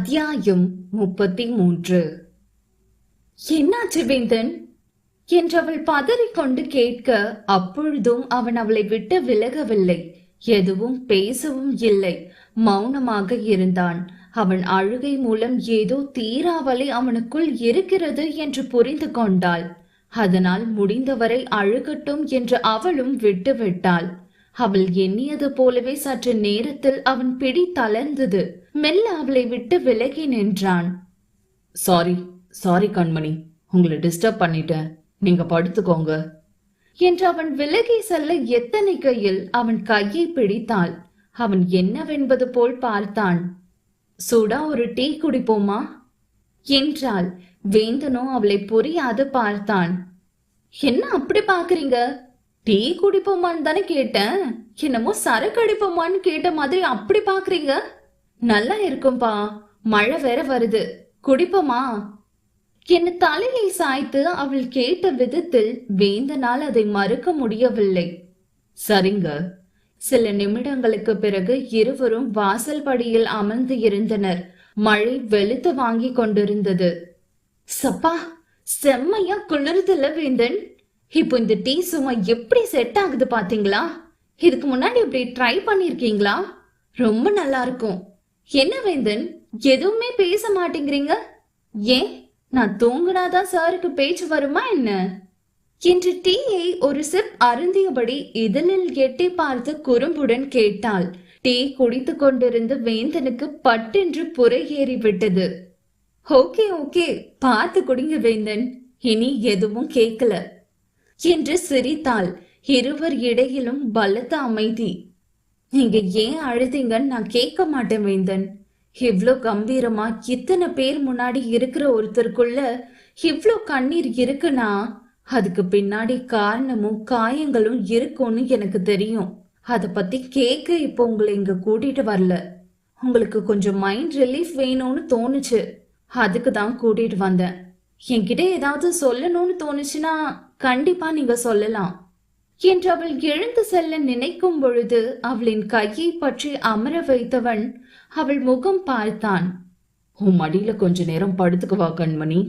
அத்தியாயம் 33. என்னாச்சு வேந்தன் என்றவள் பதறிக்கொண்டு கேட்க, அப்பொழுதும் அவன் அவளை விட்டு விலகவில்லை. எதுவும் பேசவும் இல்லை, மௌனமாக இருந்தான். அவன் அழுகை மூலம் ஏதோ தீராவலை அவனுக்குள் இருக்கிறது என்று புரிந்து கொண்டாள். அதனால் முடிந்தவரை அழுகட்டும் என்று அவளும் விட்டுவிட்டாள். அவள் எண்ணியது போலவே சற்று நேரத்தில் அவன் பிடி தளர்ந்தது. மெல்ல அவளை விட்டு விலகி நின்றான். சாரி கண்மணி, உங்களை டிஸ்டர்ப் பண்ணிட்டேன், நீங்க படுத்துக்கோங்க என்று அவன் விலகி செல்ல எத்தனைக்கையில் அவன் கையை பிடித்தாள். அவன் என்னவென்பது போல் பார்த்தான். சூடா ஒரு டீ குடிப்போமா என்றாள். வேந்தனோ அவளை புரியாது பார்த்தான். என்ன அப்படி பாக்குறீங்க? டீ குடிப்போமான்னு தானே கேட்டேன். என்னமோ சரக்கு அடிப்போமான்னு கேட்ட மாதிரி அப்படி பாக்குறீங்க. நல்லா இருக்கும்பா, மழை வேற வருது, குடிப்போமா என்ன தலையை சாய்த்து அவள் கேட்ட விதத்தில் வேந்தனால் அதை மறுக்க முடியவில்லை. சரிங்க. சில நிமிடங்களுக்கு பிறகு இருவரும் வாசல் படியில் அமர்ந்து இருந்தனர். மழை வெளுத்து வாங்கி கொண்டிருந்தது. சப்பா, செம்மையா குளிர்துல வேந்தன். இப்போ இந்த டீ சும்மா எப்படி செட் ஆகுது பாத்தீங்களா? இதுக்கு முன்னாடி இப்படி ட்ரை பண்ணிருக்கீங்களா? ரொம்ப நல்லா இருக்கும். என்ன வேந்தன், எதுவுமே பேச மாட்டேங்கிறீங்க? ஏன், நான் தூங்குனாதான் சாருக்கு பேச்சு வருமா என்ன என்று டீயை ஒரு சிப் அருந்தியபடி இதழில் எட்டி பார்த்து குறும்புடன் கேட்டாள். டீ குடித்து கொண்டிருந்து வேந்தனுக்கு பட்டென்று புரை ஏறிவிட்டது. ஓகே ஓகே, பார்த்து குடிங்க வேந்தன், இனி எதுவும் கேட்கல என்று சிரித்தாள். இருவர் இடையிலும் பலத்த அமைதி. நீங்க ஏன் அழுதீங்கன்னு நான் கேட்க மாட்டேன் வேந்தன். இவ்ளோ கம்பீரமா இத்தனை பேர் முன்னாடி இருக்கிற ஒருத்தருக்குள்ள இவ்ளோ கண்ணீர் இருக்குன்னா அதுக்கு பின்னாடி காரணமும் காயங்களும் இருக்கும்னு எனக்கு தெரியும். அத பத்தி கேட்க இப்போ உங்களை இங்க கூட்டிட்டு வரல. உங்களுக்கு கொஞ்சம் மைண்ட் ரிலீஃப் வேணும்னு தோணுச்சு, அதுக்கு தான் கூட்டிட்டு வந்தேன். என்கிட்ட ஏதாவது சொல்லணும்னு தோணுச்சுன்னா கண்டிப்பா நீங்க சொல்லலாம் என்று அவள் எழுந்து செல்ல நினைக்கும் பொழுது அவளின் கையை பற்றி அமர வைத்தவன் அவள் முகம் பார்த்தான். உன் மடியில கொஞ்ச நேரம் படுத்துக்குவா கண்மணி.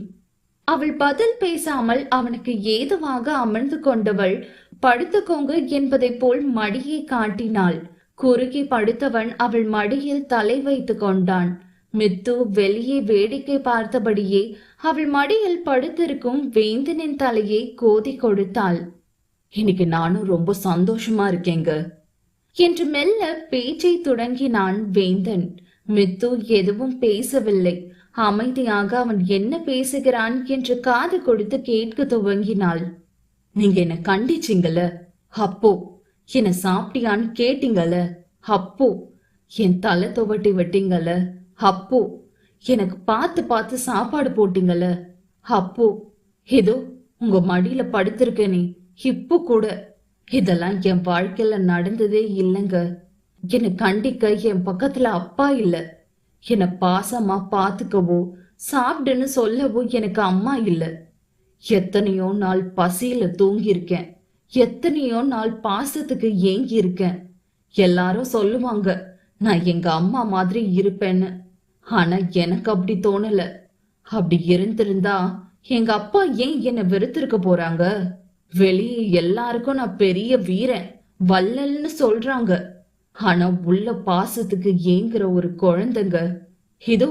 அவள் பதில் பேசாமல் அவனுக்கு ஏதுவாக அமர்ந்து கொண்டவள் படுத்துக்கோங்க என்பதை போல் மடியை காட்டினாள். குறுகி படுத்தவன் அவள் மடியில் தலை வைத்து கொண்டான். மித்து வெளியே வேடிக்கை பார்த்தபடியே அவள் மடியில் படுத்திருக்கும் வேந்தனின் தலையை கோதி கொடுத்தாள். இன்னைக்கு நானும் ரொம்ப சந்தோஷமா இருக்கேங்க என்று மெல்ல பேச்சை தொடங்கினான் வேந்தன். மித்து எதுவும் பேசவில்லை. அமைதியாக அவன் என்ன பேசுகிறான் என்று காது கொடுத்து கேட்க துவங்கினாள். நீங்க என்ன கண்டிச்சிங்கல, அப்போ என்ன சாப்பிட்டியான்னு கேட்டீங்கல, அப்போ என் தலை துவட்டி விட்டீங்கல, அப்போ எனக்கு பார்த்து பார்த்து சாப்பாடு போட்டீங்கல்ல, அப்போ ஏதோ உங்க மடியில படுத்திருக்கேனே இப்போ கூட. இதெல்லாம் என் வாழ்க்கையில நடந்ததே இல்லைங்க. என்னை கண்டிக்க என் பக்கத்துல அப்பா இல்ல. என்னை பாசமா பாத்துக்கவோ சாப்பிடுன்னு சொல்லவோ எனக்கு அம்மா இல்ல. எத்தனையோ நாள் பசியில தூங்கியிருக்கேன், எத்தனையோ நாள் பாசத்துக்கு ஏங்கி இருக்கேன். எல்லாரும் சொல்லுவாங்க நான் எங்க அம்மா மாதிரி இருப்பேன்னு. ஆனா எனக்கு அப்படி தோணல. அப்படி இருந்திருந்தா எங்க அப்பா ஏன் என்னை வெறுத்திருக்க போறாங்க? வெளியே எல்லாருக்கும் நான் பெரிய வீரன், வள்ளல்னு சொல்றாங்க. ஆனா உள்ள பாசத்துக்கு ஏங்குற ஒரு குழந்தைங்க. இதோ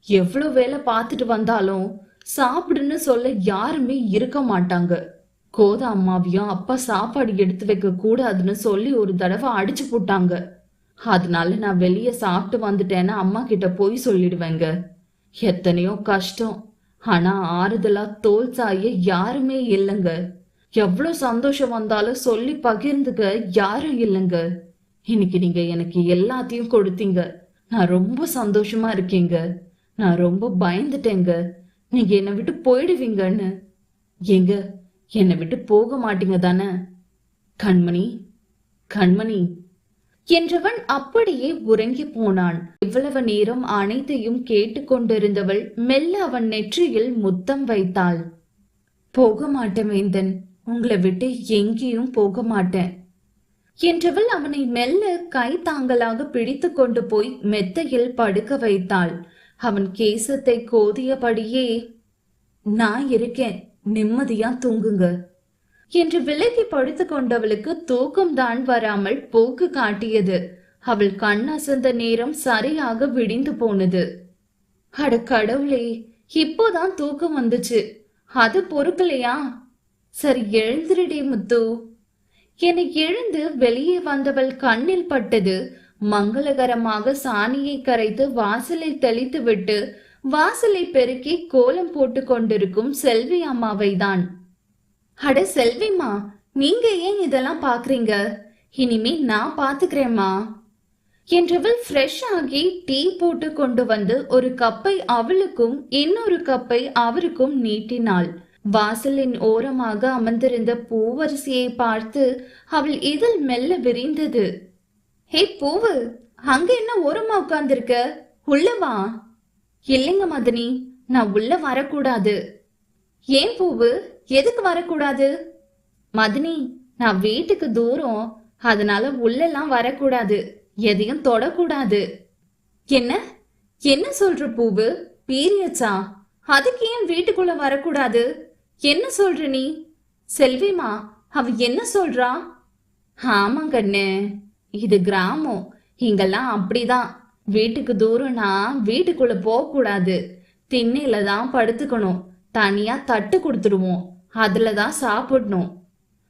எவ்வளவு வேலை பார்த்துட்டு வந்தாலும் சாப்பிடுன்னு சொல்ல யாருமே இருக்க மாட்டாங்க. கோதா அம்மாவையும் அப்பா சாப்பாடு எடுத்து வைக்க கூடாதுன்னு சொல்லி ஒரு தடவை அடிச்சு போட்டாங்க. அதனால நான் வெளியே சாப்பிட்டு வந்துட்டேன்னு அம்மா கிட்ட போய் சொல்லிடுவேங்க. எத்தனையோ கஷ்டம், ஆனா ஆறுதலா தோல் சாய யாருமே இல்லைங்க. எவ்வளவு சந்தோஷம் வந்தாலும் சொல்லி பகிர்ந்துக்க யாரும் இல்லைங்க. இன்னைக்கு நீங்க எனக்கு எல்லாத்தையும் கொடுத்தீங்க. நான் ரொம்ப சந்தோஷமா இருக்கேங்க. நான் ரொம்ப பயந்துட்டேங்க நீங்க என்னை விட்டு போயிடுவீங்கன்னு. எங்க என்னை விட்டு போக மாட்டீங்க தானே? கண்மணி, கண்மணி என்றவன் அப்படியே உறங்கி போனான். இவ்வளவு நேரம் அனைத்தையும் கேட்டுக்கொண்டிருந்தவள் மெல்ல அவன் நெற்றியில் முத்தம் வைத்தாள். போக மாட்டேன் வேந்தன், உங்களை விட்டு எங்கேயும் போக மாட்டேன் என்றவள் அவனை மெல்ல கை தாங்கலாக பிடித்து கொண்டு போய் மெத்தையில் படுக்க வைத்தாள். அவன் கேசத்தை கோதியபடியே, நான் இருக்கேன், நிம்மதியா தூங்குங்க என்று விலகி படுத்து கொண்டவளுக்கு தூக்கம்தான் வராமல் போக்கு காட்டியது. அவள் கண் அசந்த நேரம் சரியாக விடிந்து போனது. அட கடவுளே, இப்போதான் தூக்கம் வந்துச்சு, அது பொறுக்கலையா? சரி எழுந்திரடி முத்து. என எழுந்து வெளியே வந்தவள் கண்ணில் பட்டது மங்களகரமாக சாணியை கரைத்து வாசலில் தெளித்து விட்டு வாசலை பெருக்கி கோலம் போட்டு கொண்டிருக்கும் செல்வி அம்மாவை தான். அட செல்விமா, நீங்க ஏன் இதெல்லாம் பாக்குறீங்க? இனிமே நான் பாத்துக்கிறேம்மா என்றவள் ஃப்ரெஷ் ஆகி டீ போட்டு கொண்டு வந்து ஒரு கப்பை அவளுக்கும் இன்னொரு கப்பை அவருக்கும் நீட்டினாள். வாசலின் ஓரமாக அமர்ந்திருந்த பூவரசியை பார்த்து அவள் இதழ் மெல்ல விரிந்தது. ஹே பூவு, அங்க என்ன ஓரமா உட்கார்ந்திருக்க? உள்ளவா? இல்லைங்க மதனி, நான் உள்ள வரக்கூடாது. ஏன் பூவு, எதுக்கு வரக்கூடாது? மதனி, நான் வீட்டுக்கு தூரம், அதனால உள்ளெல்லாம் வரக்கூடாது, எதையும் தொடக்கூடாது. என்ன என்ன சொல்ற பூவு? பீரியட்ஸா? அதுக்கு ஏன் வீட்டுக்குள்ள வரக்கூடாது? என்ன சொல்ற நீ? செல்விமா, அவ என்ன சொல்றா? ஆமா கண்ணு, இது கிராமம், இங்கெல்லாம் அப்படிதான். வீட்டுக்கு தூரம்னா வீட்டுக்குள்ள போக கூடாது, திண்ணையில தான் படுத்துக்கணும், தனியா தட்டு கொடுத்துடுவோம், அதுலதான் சாப்பிடணும்.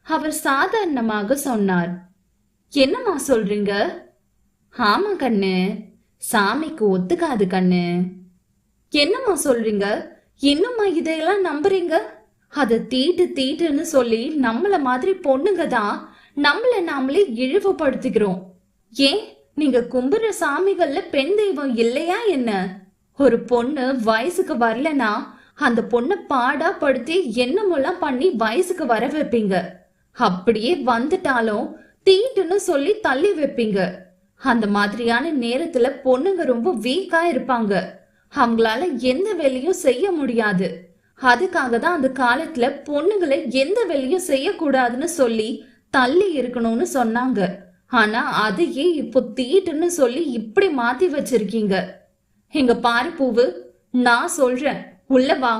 அவர் சாதாரணமாக சொன்னார். என்னம்மா சொல்றீங்க? ஆமா கண்ணு, சாமிக்கு ஒத்துக்காது கண்ணு. என்னம்மா சொல்றீங்க? இன்னும்மா இதையெல்லாம் நம்புறீங்க? அத தீட்டுன்னு சொல்லி நம்மள மாதிரி பொண்ணுங்க தான் நம்மள நாமளே இழிவுபடுத்திக்கிறோம். ஏன் நீங்க கும்பிடுற சாமிகள்ல பெண் தெய்வம் இல்லையா என்ன? ஒரு பொண்ணு வயசுக்கு வரலனா அந்த பொண்ணை பாடா படுத்தி என்னமெல்லாம் பண்ணி வயசுக்கு வர வைப்பீங்க. அப்படியே வந்துட்டாலும் தீட்டுன்னு சொல்லி தள்ளி வைப்பீங்க. அந்த மாதிரியான நேரத்துல பொண்ணுங்க ரொம்ப வீக்கா இருப்பாங்க, அவங்களால எந்த வேலையும் செய்ய முடியாது. அதுக்காக தான் அந்த காலத்துல பொண்ணுங்களை எந்த வேலையும் செய்யக்கூடாதுன்னு சொல்லி தள்ளி இருக்கணும்னு சொன்னாங்க. ஆனா அதையே இப்போ தீட்டுன்னு சொல்லி இப்படி மாத்தி வச்சிருக்கீங்க. எங்க பாரு பூவு, நான் சொல்றேன், உள்ள வா.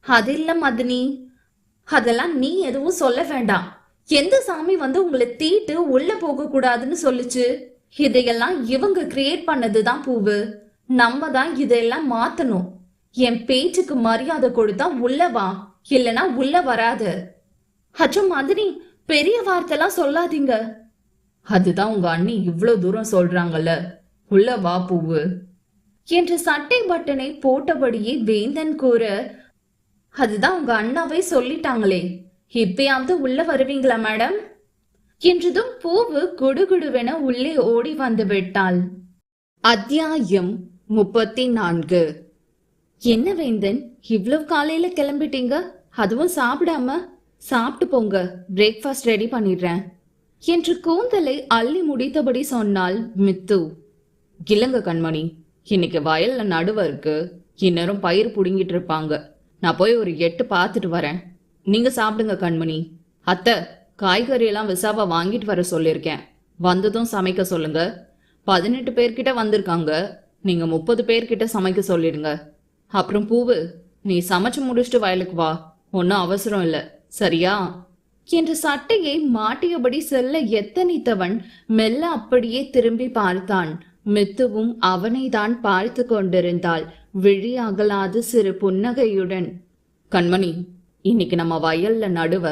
அது இல்ல மதனி, அதெல்லாம் நீ எதுவும் சொல்ல வேண்டாம். எந்த சாமி வந்து உங்களை தீட்டு உள்ள போக கூடாதுன்னு சொல்லுச்சு? இதையெல்லாம் இவங்க கிரியேட் பண்ணதுதான் பூவு. நம்ம தான் இதையெல்லாம் மாத்தணும். என் பேச்சுக்கு மரியாதை கொடுத்தா உள்ள வா, இல்லனா உள்ள வராது. அச்சோ மதனி, பெரிய வார்த்தைலாம் சொல்லாதீங்க. அதுதான் உங்க அண்ணி இவ்வளவு தூரம் சொல்றாங்கல்ல, உள்ள வா பூவு என்று சட்டை பட்டனை போட்டபடியே வேந்தன் கூற, அதுதான் உங்க அண்ணாவே சொல்லிட்டாங்களே, இப்பயாவது உள்ள வருவீங்களா மேடம் என்றதும் பூவு குடுகுடுவென உள்ளே ஓடி வந்து விட்டாள். அத்தியாயம் 34. என்ன வேந்தன், இவ்வளவு காலையில கிளம்பிட்டீங்க? அதுவும் சாப்பிடாம? சாப்பிட்டு போங்க, பிரேக்ஃபாஸ்ட் ரெடி பண்ணிடுறேன் என்று கூந்தலை அள்ளி முடித்தபடி சொன்னாள் மித்து. இல்லங்க கண்மணி, இன்னைக்கு வயல்ல நடுவ இருக்கு, இந்நேரம் பயிர் புடுங்கிட்டு இருப்பாங்க. நான் போய் ஒரு 8 பார்த்துட்டு வரேன். நீங்க சாப்பிடுங்க கண்மணி. அத்தை, காய்கறி எல்லாம் விசாவா வாங்கிட்டு வர சொல்லியிருக்கேன், வந்ததும் சமைக்க சொல்லுங்க. 18 பேர்கிட்ட வந்திருக்காங்க, நீங்க 30 பேர்கிட்ட சமைக்க சொல்லிடுங்க. அப்புறம் பூவு, நீ சமைச்சு முடிச்சுட்டு வயலுக்கு வா, ஒன்னும் அவசரம் இல்ல, சரியா என்று சட்டையை மாட்டியபடி செல்ல எத்தனித்தவன் மெல்ல அப்படியே திரும்பி பார்த்தான். மித்துவும் அவனை தான் பார்த்து கொண்டிருந்தாள், விழி அகலாது சிறு புன்னகையுடன். கண்மணி, இன்னைக்கு நம்ம வயல்ல நடுவ,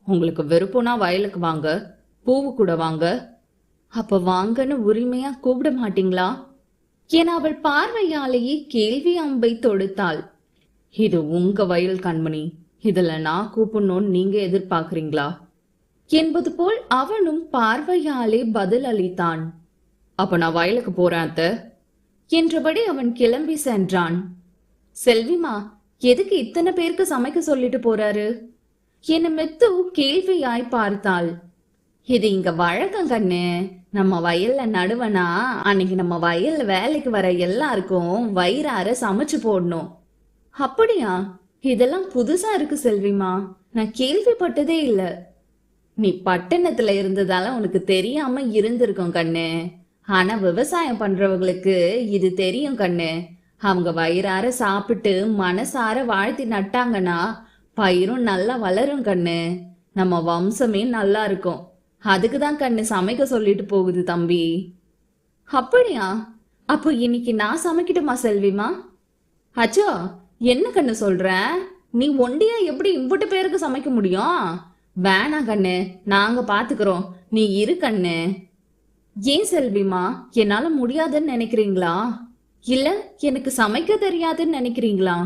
உங்களுக்கு விருப்பம்னா வயலுக்கு வாங்க, பூவு கூட வாங்க. அப்ப வாங்கன்னு உரிமையா கூப்பிட மாட்டீங்களா என அவள் பார்வையாலேயே கேள்வி அம்பை தொடுத்தாள். இது உங்க வயல் கண்மணி, இதுல நான் கூப்பிடணும்னு நீங்க எதிர்பார்க்கறீங்களா என்பது போல் அவனும் பார்வையாலே பதில் அளித்தான். அப்ப நான் வயலுக்கு போறேன் அத்தை என்றபடி அவன் கிளம்பி சென்றான். செல்விமா, எதுக்கு இத்தனை பேருக்கு சமைக்க சொல்லிட்டு போறாரு என மெத்து கேள்வியாய் பார்த்தாள். இது இங்க வழக்கம் கண்ணு, நம்ம வயல்ல நடுவனா அன்னைக்கு நம்ம வயல்ல வேலைக்கு வர எல்லாருக்கும் வயிறார சமைச்சு போடணும். அப்படியா? இதெல்லாம் புதுசா இருக்கு செல்விமா, நான் கேள்விப்பட்டதே இல்ல. நீ பட்டணத்துல இருந்ததால உனக்கு தெரியாம இருந்திருக்கும் கண்ணு, ஆனா விவசாயம் பண்றவங்களுக்கு இது தெரியும் கண்ணு. அவங்க வயிறார சாப்பிட்டு மனசார வாழ்த்தி நட்டாங்கன்னா பயிரும் நல்லா வளரும் கண்ணு. நம்ம வம்சமே நல்லா இருக்கும். அதுக்கு தான் கண்ணு சமைக்க சொல்லிட்டு போகுது தம்பி. அப்படியா? அப்போ இன்னைக்கு நான் சமைக்கட்டுமா செல்விமா? அச்சோ, என்ன கண்ணு சொல்ற? நீ ஒண்டியா எப்படி இம்புட்டு பேருக்கு சமைக்க முடியும்? வேணாம் கண்ணு, நாங்க பாத்துக்கிறோம், நீ இரு கண்ணு. ஏன் செல்விமா, என்னால முடியாதுன்னு நினைக்கிறீங்களா? இல்ல எனக்கு சமைக்க தெரியாதுன்னு நினைக்கிறீங்களா?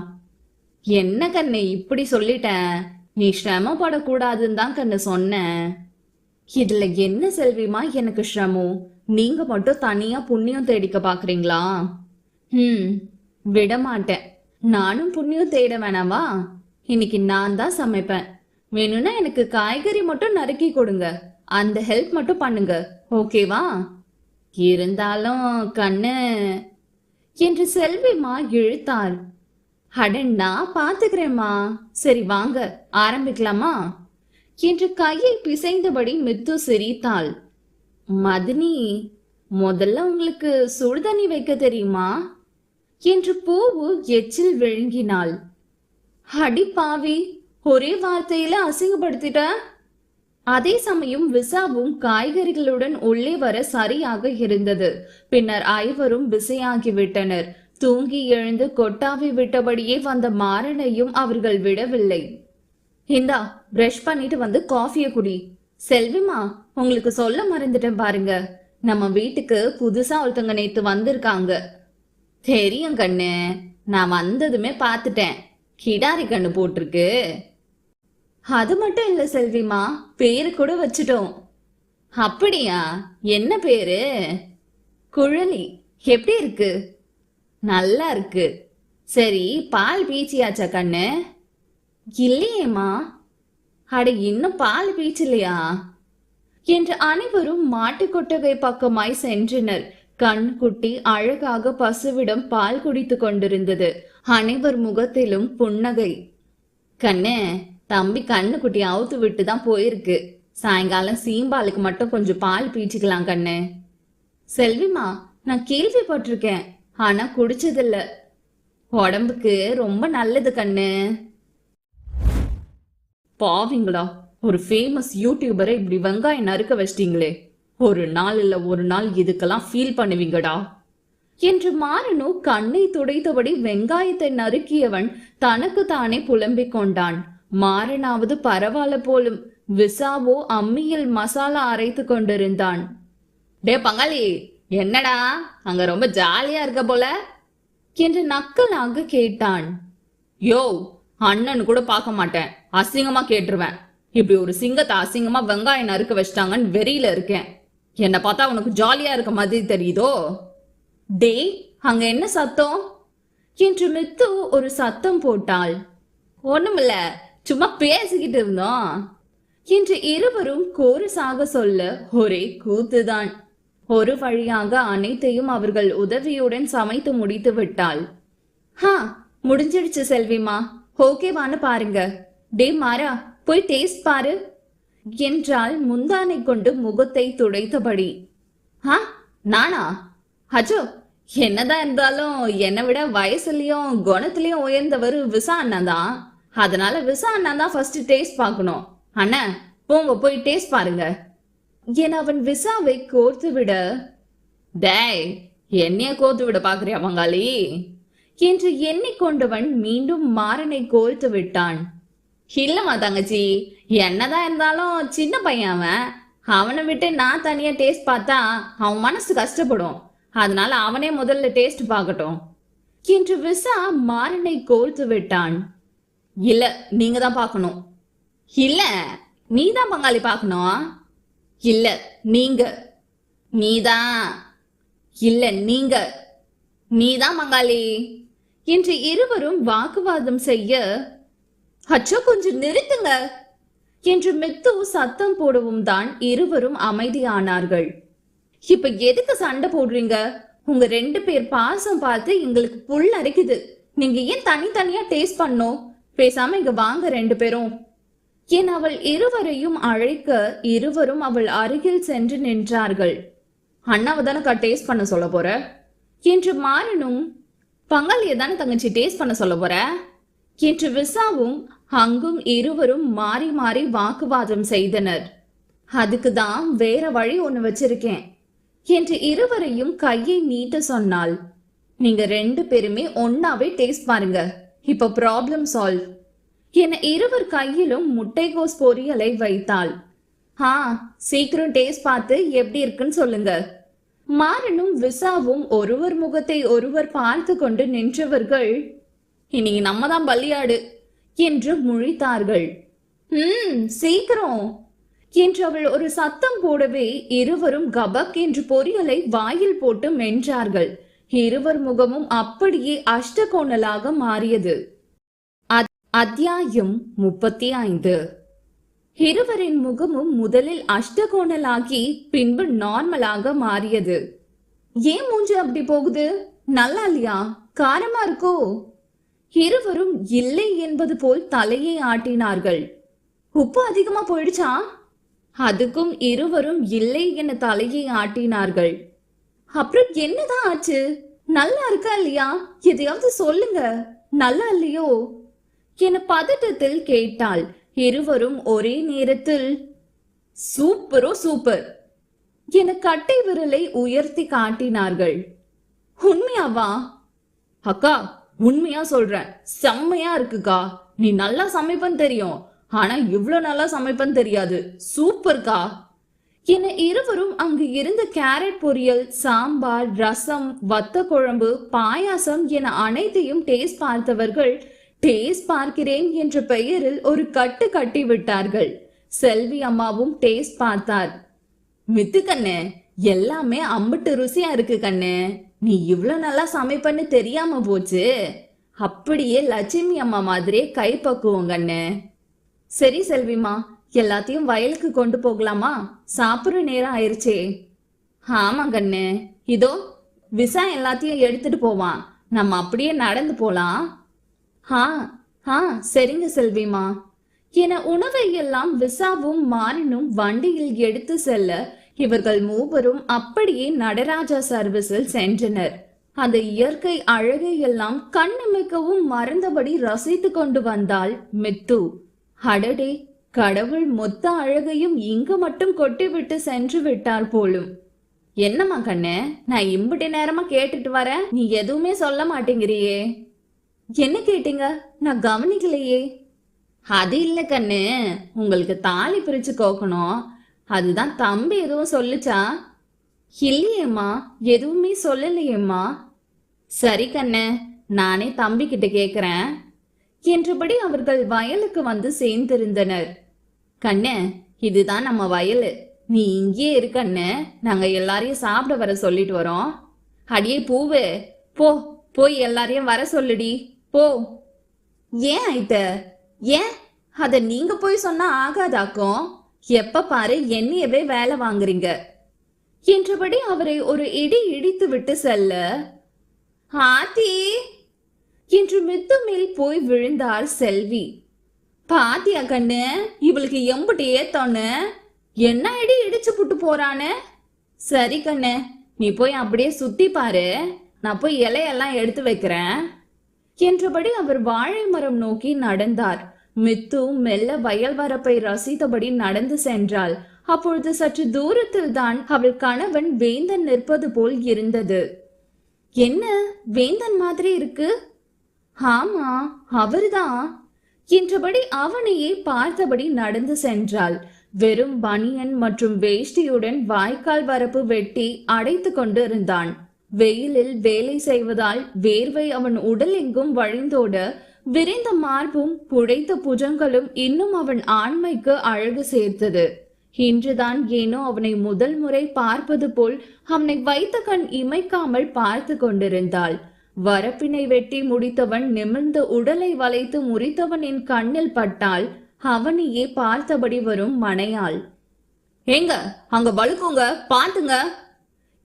என்ன கண்ணு இப்படி சொல்லிட்டேன்? நீ சிரமப்படக்கூடாதுன்னு தான் கண்ணு சொன்னேன். இதுல என்ன செல்விமா எனக்கு சிரமம்? நீங்க மட்டும் தனியா புண்ணியம் தேடிக்க பாக்குறீங்களா? விட மாட்டேன். நானும் புண்ணியம் தேட வேணாமா? இன்னைக்கு நான் தான் சமைப்பேன். வேணும்னா எனக்கு காய்கறி மட்டும் நறுக்கி கொடுங்க, அந்த ஹெல்ப் மட்டும் பண்ணுங்க, ஓகேவா? இருந்தாலும் கண்ணு என்று செல்விமா இழுத்தாள். அட நான் பாத்துக்கிறேம்மா. சரி வாங்க ஆரம்பிக்கலாமா என்று கையை பிசைந்தபடி மித்து சிரித்தாள். மதினி, முதல்ல உங்களுக்கு சுடுதண்ணி வைக்க தெரியுமா என்று பூவு எச்சில் விழுங்கினாள். அடி பாவி, ஒரே வார்த்தையில அசிங்கப்படுத்திட்ட. அதே சமயம் விசாவும் காய்கறிகளுடன் உள்ளே வர சரியாக இருந்தது. பின்னர் ஐவரும் பிஸியாகிவிட்டனர். தூங்கி எழுந்து கொட்டாவி விட்டபடியே வந்த மாறனையும் அவர்கள் விடவில்லை. இந்தா பிரஷ் பண்ணிட்டு வந்து காஃபிய குடி. செல்விமா, உங்களுக்கு சொல்ல மறந்துட்டேன் பாருங்க, நம்ம வீட்டுக்கு புதுசா ஒருத்தங்க நேத்து வந்திருக்காங்க. தெரியும் கண்ணு, நான் வந்ததுமே பார்த்துட்டேன். கிடாரி கண்ணு போட்டிருக்கு. அது மட்டும் இல்ல செல்விமா, பேரு கூட வச்சுட்டோம். அப்படியா? என்ன பேரு? குழலி. எப்படி இருக்கு? நல்லா இருக்கு. சரி, பால் பீச்சியாச்சா கண்ணு? இல்லையேம்மா. அட, இன்னும் பால் பீச்சலையா என்று அனைவரும் மாட்டுக்கொட்டகை பக்கமாய் சென்றனர். கண் குட்டி அழகாக பசுவிடம் பால் குடித்து கொண்டிருந்தது. அனைவர் முகத்திலும் புன்னகை. கண்ணு, தம்பி கண்ணு குட்டி அவுத்து விட்டு தான் போயிருக்கு. சாயங்காலம் சீம்பாலுக்கு மட்டும் கொஞ்சம் பால் பீச்சிக்கலாம் கண்ணு. செல்விமா, நான் கேள்விப்பட்டிருக்கேன், ஆனா குடிச்சதில்ல. உடம்புக்கு ரொம்ப நல்லது கண்ணு. பாவிங்களா, ஒரு ஃபேமஸ் யூடியூபரை இப்படி வெங்காயம் நறுக்க வச்சிட்டீங்களே. ஒரு நாள் இல்ல ஒரு நாள் இதுக்கெல்லாம் ஃபீல் பண்ணுவீங்கடா என்று மாறனு கண்ணை துடைத்தபடி வெங்காயத்தை நறுக்கியவன் தனக்கு தானே புலம்பிக் கொண்டான். மாறனாவது பரவாயில்ல போலும், விசாவோ அம்மியில் மசாலா அரைத்து கொண்டிருந்தான். டே பங்காளி, என்னடா அங்க ரொம்ப ஜாலியா இருக்க போல என்று நக்கலாக கேட்டான். யோ, அண்ணன் கூட பார்க்க மாட்டேன், அசிங்கமா கேட்டுருவேன். இப்படி ஒரு சிங்கத்தை அசிங்கமா வெங்காயம் நறுக்க வச்சிட்டாங்கன்னு வெறியில இருக்கேன். என்ன பார்த்தா உனக்கு ஜாலியா இருக்க மாதிரி தெரியுதோ? டே, அங்க என்ன சத்தம் என்று மித்து ஒரு சத்தம் போட்டாள். ஒண்ணுமில்ல, சும்மா பேசிக்கிட்டு இருந்தோம் என்று இருவரும் கோரஸாக சொல்ல ஒரே கூத்துதான். ஒரு வழியாக அனைத்தையும் அவர்கள் உதவியுடன் சமைத்து முடித்து விட்டாள். முடிஞ்சிடுச்சு செல்விமா, ஓகேவான்னு பாருங்க. டே மாறா, போய் டேஸ்ட் பாரு என்றால் முந்தானை கொண்டு முகத்தை துடைத்தபடி. நானா? அச்சோ, என்னதான் இருந்தாலும் என்னை விட வயசுலயும் குணத்திலயும் உயர்ந்தவர் விசா அண்ணா தான். அதனால விசா அண்ணா தான் ஃபர்ஸ்ட் டேஸ்ட் பார்க்கணும். அண்ணா போங்க, போய் டேஸ்ட் பாருங்க என அவன் விசாவை கோர்த்து விட. டேய், என்னைய கோர்த்து விட பாக்குறியா பங்காளி என்று எண்ணிக்கொண்டவன் மீண்டும் மாறனை கோர்த்து விட்டான். இல்லம்மா தங்கச்சி, என்னதான் இருந்தாலும் சின்ன பையன் அவன். அவனை விட்டு நான் தனியா டேஸ்ட் பார்த்தா அவன் மனசு கஷ்டப்படும். அதனால அவனே முதல்ல டேஸ்ட் பார்க்கட்டும் என்று விசா மாறனை கோர்த்து விட்டான். இல்ல, நீங்க தான் பார்க்கணும். இல்ல, நீ தான் பங்காளி பார்க்கணும். இல்ல நீங்க. நீதான். இல்ல நீங்க. நீதான் பங்காளி என்று இருவரும் வாக்குவாதம் செய்ய, அச்சோ கொஞ்சம் நிறுத்துங்க என்று மித்து சத்தம் போடவும் தான் இருவரும் அமைதியானார்கள். இப்ப எதுக்கு சண்டை போடுறீங்க? உங்க 2 பேர் பாசம் பார்த்து எங்களுக்கு புல் அரைக்குது. நீங்க ஏன் தனித்தனியா டேஸ்ட் பண்ணோம்? பேசாம இங்க வாங்க 2 பேரும் என் அவள் இருவரையும் அழைக்க இருவரும் அவள் அருகில் சென்று நின்றார்கள். அண்ணாவை தானே டேஸ்ட் பண்ண சொல்ல போற என்று மாறனும். பங்காளியை தானே தங்கச்சி டேஸ்ட் பண்ண சொல்ல போற என்று விசாவும் அங்கும் இருவரும் மாறி மாறி வாக்குவாதம் செய்தனர். அதுக்கு தான் வேற வழி ஒண்ணு வச்சிருக்கேன் என்று இருவரையும் கையை நீட்ட சொன்னாள். நீங்க 2 பேருமே ஒன்னாவே டேஸ்ட் பாருங்க, இப்ப ப்ராப்ளம் சால்வ் என இருவர் கையிலும் முட்டைகோஸ் பொரியலை வைத்தாள். சீக்கிரம் டேஸ்ட் பார்த்து எப்படி இருக்குன்னு சொல்லுங்க. மாறனும் விசாவும் ஒருவர் முகத்தை ஒருவர் பார்த்து கொண்டு நின்றவர்கள் இன்னைக்கு நம்ம தான் பலியாடு என்று முழித்தார்கள். சீக்கிரம் என்று அவள் ஒரு சத்தம் போடவே இருவரும் கபக் என்று பொரியலை வாயில் போட்டு மென்றார்கள். இருவர் முகமும் அப்படியே அஷ்டகோணலாக மாறியது. அத்தியாயம் 35. இருவரின் முகமும் முதலில் அஷ்டகோணலாகி பின்பு நார்மலாக மாறியது. ஏன் மூஞ்சி அப்படி போகுது? நல்லா இல்லையா? காரமா இருக்கோ? இருவரும் இல்லை என்பது போல் தலையை ஆட்டினார்கள். உப்பு அதிகமா போயிடுச்சா? அதுக்கும் இருவரும் இல்லை என தலையை ஆட்டினார்கள். அப்புறம் என்னதான் ஆச்சு? நல்லா இருக்கா இல்லையா? எதையாவது சொல்லுங்க. நல்லா இல்லையோ என பதட்டத்தில் கேட்டாள். இருவரும் ஒரே நேரத்தில் சூப்பரோ சூப்பர் என கட்டை விரலை உயர்த்தி காட்டினார்கள். உண்மையாவா? அக்கா உண்மையா சொல்றேன், செம்மையா இருக்குக்கா. நீ நல்லா சமைப்பன்னு தெரியும், ஆனா இவ்ளோ நல்லா சமைப்பன்னு தெரியாது. சூப்பர்க்கா என இருவரும் அங்கு இருந்த கேரட் பொரியல், சாம்பார், ரசம், வத்த குழம்பு, பாயாசம் என அனைத்தையும் டேஸ்ட் பார்த்தவர்கள் டேஸ்ட் பார்க்கிறேன் என்ற பெயரில் ஒரு கட்டு கட்டி விட்டார்கள். செல்வி அம்மாவும் டேஸ்ட் பார்த்தார். மித்து கண்ணே, எல்லாமே அம்பிட்டு ருசியா இருக்கு கண்ணே. நீ இவ்ளோ நல்லா சமைப்பன்னு தெரியாம போச்சு. அப்படியே லட்சுமி அம்மா மாதிரியே கை பக்குவோம் கண்ணே. சரி செல்விமா, எல்லாத்தையும் வயலுக்கு கொண்டு போகலாமா? சாப்பிடுற நேரம் ஆயிருச்சே. ஆமா கண்ணு, இதோ விசா எல்லாத்தையும் எடுத்துட்டு போவான், நம்ம அப்படியே நடந்து போலாம். சரிங்க செல்விமா என உணவை எல்லாம் விசாவும் மாறனும் வண்டியில் எடுத்து செல்ல இவர்கள் மூவரும் அப்படியே நடராஜா சர்வீஸில் சென்றனர். அந்த இயற்கை அழகை எல்லாம் கண்ணிமைக்கவும் மறந்தபடி ரசித்து கொண்டு வந்தாள் மித்து. அடடே, கடவுள் மொத்த அழகையும் இங்கு மட்டும் கொட்டிவிட்டு சென்று விட்டார் போலும். என்னம்மா கண்ணு, நான் இம்புட்டி நேரமா கேட்டுட்டு வரேன், நீ எதுவுமே சொல்ல மாட்டேங்கிறியே. என்ன கேட்டீங்க? நான் கவனிக்கலையே. அது இல்ல கண்ணு, உங்களுக்கு தாலி பிரிச்சு கோக்கணும், அதுதான் தம்பி எதுவும் சொல்லுச்சா? இல்லையேம்மா, எதுவுமே சொல்லலையேம்மா. சரி கண்ணு, நானே தம்பி கிட்ட கேக்குறேன் என்றபடி அவர்கள் வயலுக்கு வந்து சேர்ந்திருந்தனர். கண்ணு, இதுதான் நம்ம வயலு, நீ இங்கே இருக்கண்ணு, நாங்க எல்லாரையும் சாப்பிட வர சொல்லிட்டு வரோம். அடியே பூவு, போய் எல்லாரையும் வர சொல்லுடி, போ. ஏன் ஆயிட்ட? ஏன் அத நீங்க போய் சொன்னா ஆகாதாக்கும்? எப்ப பாரு என்னையவே வேலை வாங்குறீங்க என்றபடி அவரை ஒரு இடி இடித்து விட்டு செல்ல, ஆத்தி என்று மித்து மேல் போய் விழுந்தார் செல்வி. பாத்தியா கண்ணு, இவளுக்கு எம்புட்டு ஏத்தோன்னு என்ன இடி இடிச்சு புட்டு போறானு. சரி கண்ணு, நீ போய் அப்படியே சுத்தி பாரு, நான் போய் இலையெல்லாம் எடுத்து வைக்கிறேன் என்றபடி அவர் வாழை மரம் நோக்கி நடந்தார். மித்து மெல்ல வயல் வரப்பை ரசித்தபடி நடந்து சென்றாள். அப்பொழுது சற்று தூரத்தில் தான் அவள் கணவன் வேந்தன் நிற்பது போல் இருந்தது. என்ன வேந்தன் மாதிரி இருக்கு? ஆமா, அவர்தான் என்றபடி அவனையே பார்த்தபடி நடந்து சென்றாள். வெறும் பனியன் மற்றும் வேஷ்டியுடன் வாய்க்கால் வரப்பு வெட்டி அடைத்து கொண்டு இருந்தான். வெயிலில் வேலை செய்வதால் வேர்வை அவன் உடல் எங்கும் வழிந்தோட விரிந்த மார்பும் புடைத்த புஜங்களும் இன்னும் அவன் ஆண்மைக்கு அழகு சேர்த்தது. இன்றுதான் ஏனோ அவனை முதல் முறை பார்ப்பது போல் அவனை வைத்த கண் இமைக்காமல் பார்த்து கொண்டிருந்தாள். வரப்பினை வெட்டி முடித்தவன் நிமிர்ந்த உடலை வளைத்து முறித்தவனின் கண்ணில் பட்டால் அவனையே பார்த்தபடி வரும் மனையாள். ஏங்க அங்க வழுக்குங்க, பாத்துங்க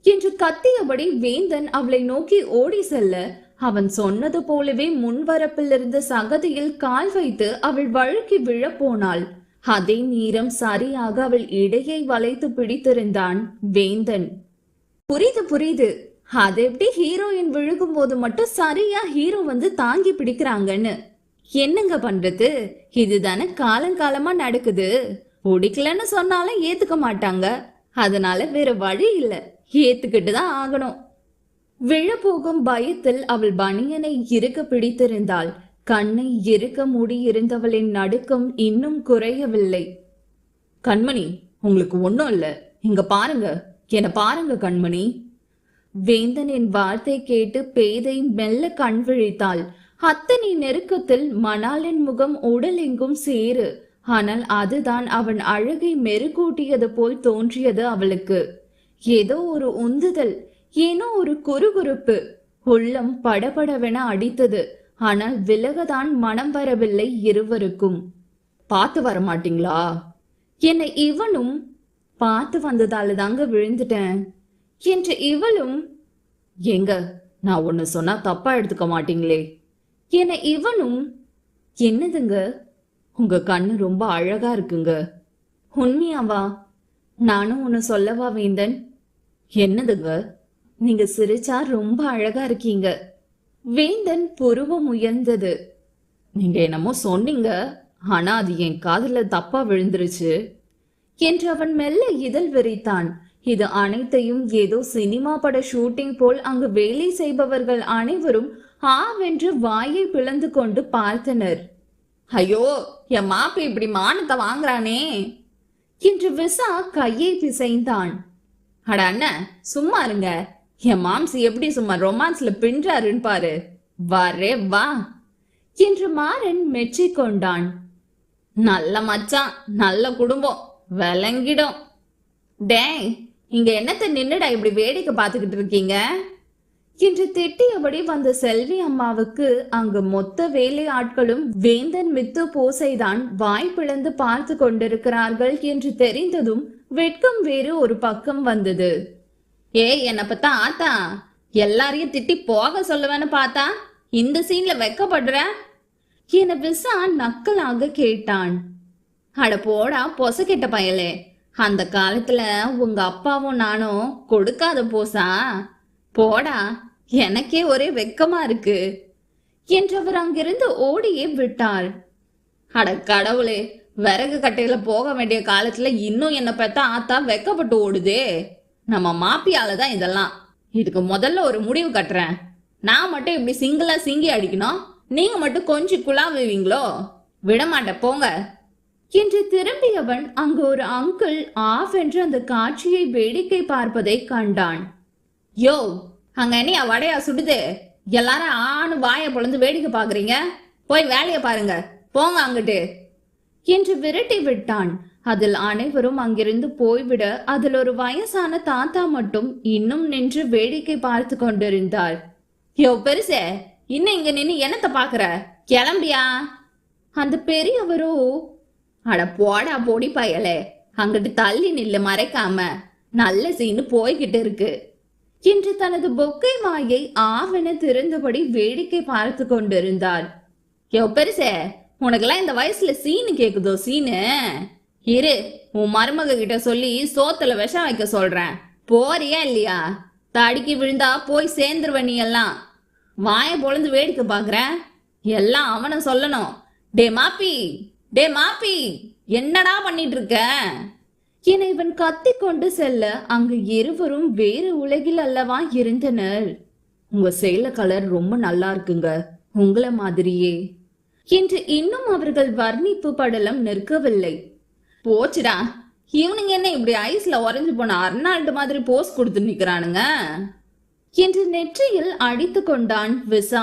என்று கத்தியபடி வேந்தன் அவளை நோக்கி ஓடி செல்ல, அவன் சொன்னது போலவே முன்வரப்பில் இருந்த சகதியில் கால் வைத்து அவள் வழுக்கி விழ போனாள். அதே நேரம் சரியாக அவள் இடையை வளைத்து பிடித்திருந்தான் வேந்தன். புரியுது, அது எப்படி ஹீரோயின் விழுகும் போது மட்டும் சரியா ஹீரோ வந்து தாங்கி பிடிக்கிறாங்கன்னு? என்னங்க பண்றது, இதுதானே காலங்காலமா நடக்குது. பிடிக்கலன்னு சொன்னாலும் ஏத்துக்க மாட்டாங்க. அதனால வேற வழி இல்ல, ஏத்துக்கிட்டு தான் ஆகணும். விழப்போகும் பயத்தில் அவள் பனியனை இறுக்க பிடித்திருந்தாள். கண்ணை இறுக்க மூடியிருந்தவளின் நடுக்கம் இன்னும் குறையவில்லை. கண்மணி, உங்களுக்கு ஒன்றும் இல்லை, இங்க பாருங்க, என்ன பாருங்க கண்மணி. வேந்தனின் வார்த்தை கேட்டு பேதை மெல்ல கண் விழித்தாள். அத்தனை நெருக்கத்தில் மணாலின் முகம் உடல் எங்கும் சேரு. ஆனால் அதுதான் அவன் அழகை மெருகூட்டியது போல் தோன்றியது அவளுக்கு. ஏதோ ஒரு உந்துதல், ஏனோ ஒரு குறுகுறுப்பு. உள்ளம் படபடவென அடித்தது. ஆனால் விலகதான் மனம் வரவில்லை இருவருக்கும். பார்த்து வர மாட்டீங்களா? என்னை இவனும் பார்த்து வந்ததால தாங்க விழுந்துட்டேன் என்று இவளும். எங்க, நான் ஒன்னு சொன்னா தப்பா எடுத்துக்க மாட்டீங்களே? என இவனும். என்னதுங்க? உங்க கண்ணு ரொம்ப அழகா இருக்குங்க. உண்மையாவா? நானும் ஒன்னு சொல்லவா வேந்தன்? என்னதுங்க? நீங்க சிரிச்சா ரொம்ப அழகா இருக்கீங்க. வேந்தன் புருவம் உயர்ந்தது. நீங்க என்னமோ சொன்னீங்க, ஆனா அது என் காதுல தப்பா விழுந்துருச்சு என்று அவன் மெல்ல இதழ் விரித்தான். இது அனைத்தையும் ஏதோ சினிமா பட ஷூட்டிங் போல் அங்கு வேலை செய்பவர்கள் அனைவரும் ஆவென்று வாயை பிளந்து கொண்டு பார்த்தனர். ஐயோ, என் மாப்பி இப்படி மானத்தை வாங்குறானே என்று விசா கையை பிசைந்தான். அட அண்ணன், சும்மா இருங்க. என் மாம்சி எப்படி சும்மா ரொமான்ஸ்ல பின்றாருன்னு பாரு. வரே வா என்று மாறன் மெச்சிக்கொண்டான். நல்ல மச்சான், நல்ல குடும்பம், விளங்கிடும். டேய், இங்க என்னத்தை நின்னுடா இப்படி வேடிக்கை பார்த்துக்கிட்டு இருக்கீங்க என்று திட்டியபடி வந்த செல்வி அம்மாவுக்கு அங்கு மொத்த வேலை ஆட்களும் வேந்தன் மித்து போசைதான் வாய் பிளந்து பார்த்து கொண்டிருக்கிறார்கள் என்று தெரிந்ததும் வெட்கம் வேறு ஒரு பக்கம் வந்தது. ஏய், என்ன பத்தா ஆத்தா, எல்லாரையும் திட்டி போக சொல்லுவேன்னு பார்த்தா இந்த சீன்ல வெக்கப்படுற என விசா நக்கலாக கேட்டான். அட போடா பொசக்கெட்ட பயலே, அந்த காலத்துல உங்க அப்பாவும் நானும் கொடுக்காத போசா, போடா, எனக்கே ஒரே வெக்கமா இருக்கு என்றவர் அங்கிருந்து ஓடியே விட்டார். அட கடவுளே, விறகு கட்டையில போக வேண்டிய காலத்துல இன்னும் என்ன பெத்தா ஆத்தா வெக்கப்பட்டு ஓடுதே. நம்ம மாப்பியால தான் இதெல்லாம். இதுக்கு முதல்ல ஒரு முடிவு கட்டுறேன். நான் மட்டும் இப்படி சிங்கிளா சிங்கி அடிக்கணும், நீங்க மட்டும் கொஞ்சம் குழாவுவீங்களோ? விடமாட்டேன் போங்க என்று திரும்பியவன் அங்கு ஒரு அங்கிள் ஆஃப் என்று அந்த காட்சியை வேடிக்கை பார்ப்பதை கண்டான். யோ, அங்க என்னையா வடையா சுடுது? எல்லாரும் ஆணு வாயை பொழந்து வேடிக்கை பாக்குறீங்க, போய் வேலையை பாருங்க, போங்க அங்கிட்டு என்று விரட்டி விட்டான். அதில் அனைவரும் அங்கிருந்து போய்விட அதில் ஒரு வயசான தாத்தா மட்டும் இன்னும் நின்று வேடிக்கை பார்த்து கொண்டிருந்தார். யோ பெருசே, இன்னும் இங்க நின்னு என்னத்த பாக்குற? கிளம்பியா? அந்த பெரியவரோ, அட போடா பொடி பயலே, அங்கிட்டு தள்ளி நில்லு மறைக்காம, நல்ல சீனு போய்கிட்டு இருக்கு என்று தனது பொக்கை வாயை ஆவென திறந்தபடி வேடிக்கை பார்த்து கொண்டிருந்தார். யோ பெருசே, உனக்கெல்லாம் இந்த வயசுல சீனு கேக்குதோ? சீனு இரு, உன் மருமக கிட்ட சொல்லி சோத்துல விஷம் வைக்க சொல்றேன். போறியா இல்லையா? தடுக்கி விழுந்தா போய் சேர்ந்துருவ நீ எல்லாம். வாயை பொழந்து வேடிக்கை பாக்குற, எல்லாம் அவனை சொல்லணும். டே மாப்பி, டே மாப்பி, என்னடா பண்ணிட்டு இருக்க என இவன் கத்தி கொண்டு செல்ல அங்கு இருவரும் வேறு உலகில் அல்லவா இருந்தனர். உங்க சேல கலர் ரொம்ப நல்லா இருக்குங்க, உங்களை மாதிரியே என்று இன்னும் அவர்கள் வர்ணிப்பு படலம் நிற்கவில்லை. போச்சுடா, இவனுங்க என்ன இப்படி ஐஸ்ல உறைஞ்சு போன அர்னால்டு மாதிரி போஸ் கொடுத்து நிக்கிறானுங்க என்று நெற்றியில் அடித்து கொண்டான் விசா.